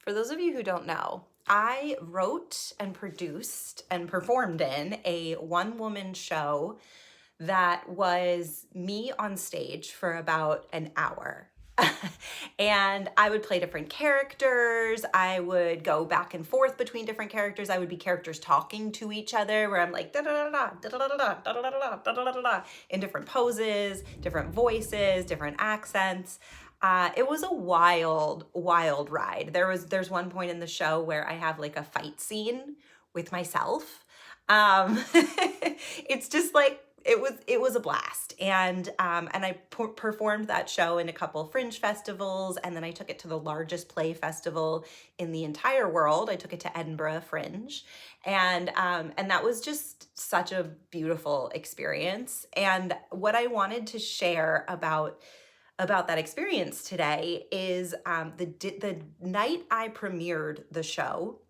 For those of you who don't know, I wrote and produced and performed in a one-woman show that was me on stage for about an hour. And I would play different characters. I would go back and forth between different characters. I would be characters talking to each other where I'm like da da da da da da da da da da da da da da da in different poses, different voices, different accents. It was a wild, wild ride. There's one point in the show where I have like a fight scene with myself. It's just like it was a blast, and I performed that show in a couple fringe festivals, and then I took it to the largest play festival in the entire world. I took it to Edinburgh Fringe, and that was just such a beautiful experience. And what I wanted to share about that experience today is the night I premiered the show.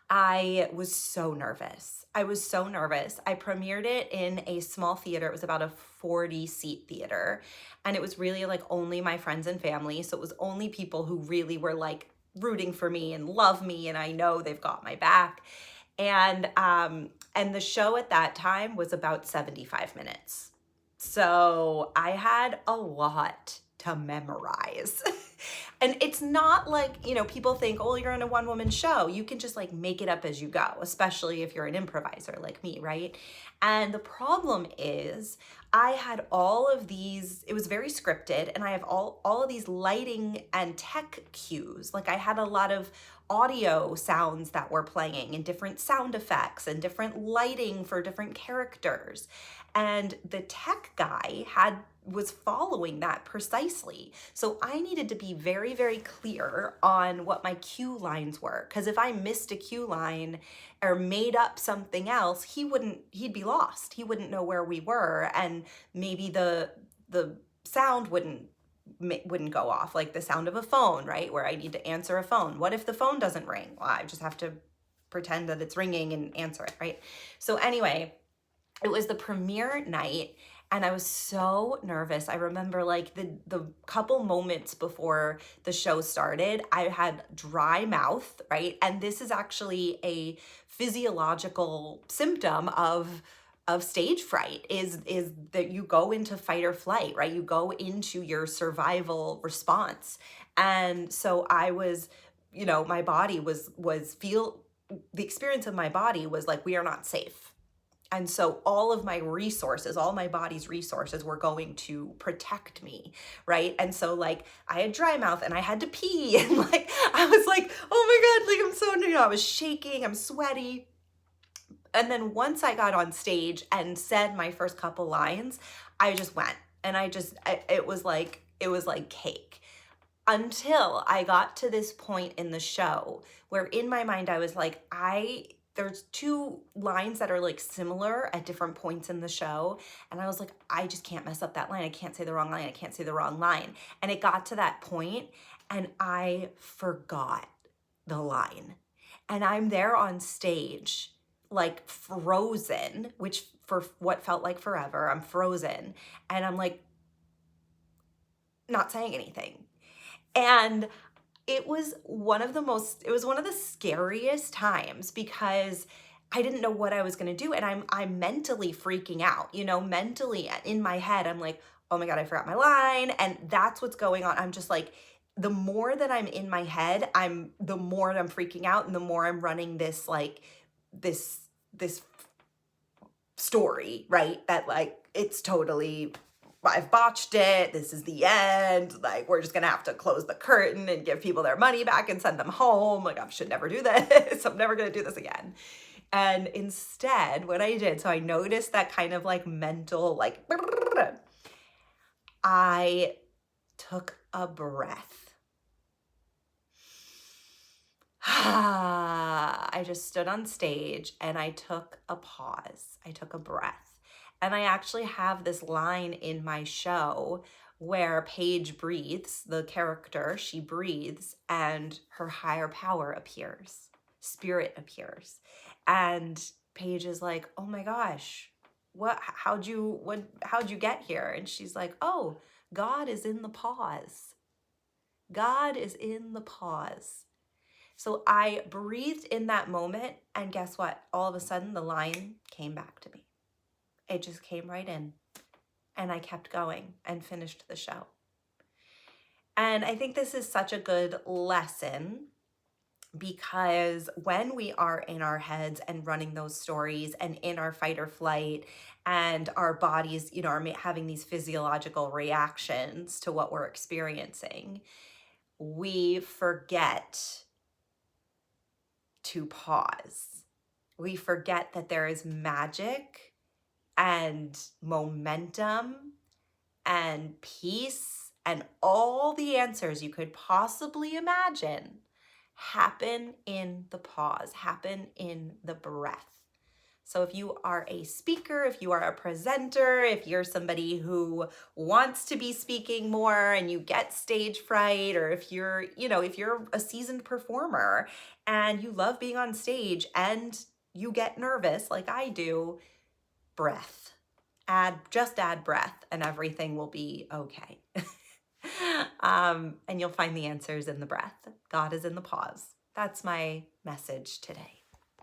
I was so nervous. I was so nervous. I premiered it in a small theater. It was about a 40-seat theater. And it was really like only my friends and family. So it was only people who really were like rooting for me and love me. And I know they've got my back. And the show at that time was about 75 minutes. So I had a lot to memorize. And it's not like, people think, oh, you're in a one woman show. You can just like make it up as you go, especially if you're an improviser like me, right? And the problem is, I had all of these, it was very scripted, and I have all of these lighting and tech cues. Like I had a lot of audio sounds that were playing and different sound effects and different lighting for different characters. And the tech guy was following that precisely. So I needed to be very, very clear on what my cue lines were. Because if I missed a cue line or made up something else, he'd be lost. He wouldn't know where we were. And maybe the sound wouldn't go off, like the sound of a phone, right? Where I need to answer a phone. What if the phone doesn't ring? Well, I just have to pretend that it's ringing and answer it, right? So anyway, it was the premiere night, and I was so nervous. I remember like the couple moments before the show started, I had dry mouth, right? And this is actually a physiological symptom of stage fright, is that you go into fight or flight, right? You go into your survival response. And so I was, my body was the experience of my body was like, we are not safe. And so all of my resources, all my body's resources were going to protect me, right? And so like I had dry mouth and I had to pee, and like I was like, oh my God, like I'm so, I was shaking, I'm sweaty. And then once I got on stage and said my first couple lines, I just went, and it was like cake. Until I got to this point in the show where in my mind I was like, there's two lines that are like similar at different points in the show. And I was like, I just can't mess up that line. I can't say the wrong line. I can't say the wrong line. And it got to that point and I forgot the line. And I'm there on stage, like frozen, which for what felt like forever, I'm frozen. And I'm like, not saying anything. And it was one of the scariest times because I didn't know what I was going to do. And I'm mentally freaking out, mentally in my head. I'm like, oh my God, I forgot my line. And that's what's going on. I'm just like, the more that I'm in my head, the more I'm freaking out, and the more I'm running this, like this story, right? That like, it's totally, I've botched it. This is the end. Like, we're just going to have to close the curtain and give people their money back and send them home. Like, I should never do this. I'm never going to do this again. And instead, what I did, so I noticed that kind of like mental, like, I took a breath. I just stood on stage and I took a pause. I took a breath. And I actually have this line in my show where Paige breathes, the character, she breathes, and her higher power appears, spirit appears. And Paige is like, oh my gosh, how'd you get here? And she's like, oh, God is in the pause. God is in the pause. So I breathed in that moment, and guess what? All of a sudden, the line came back to me. It just came right in, and I kept going and finished the show. And I think this is such a good lesson, because when we are in our heads and running those stories and in our fight or flight, and our bodies, are having these physiological reactions to what we're experiencing, we forget to pause. We forget that there is magic and momentum and peace, and all the answers you could possibly imagine happen in the pause, happen in the breath. So if you are a speaker, if you are a presenter, if you're somebody who wants to be speaking more and you get stage fright, or if you're a seasoned performer and you love being on stage and you get nervous like I do, breath. Just add breath and everything will be okay. And you'll find the answers in the breath. God is in the pause. That's my message today.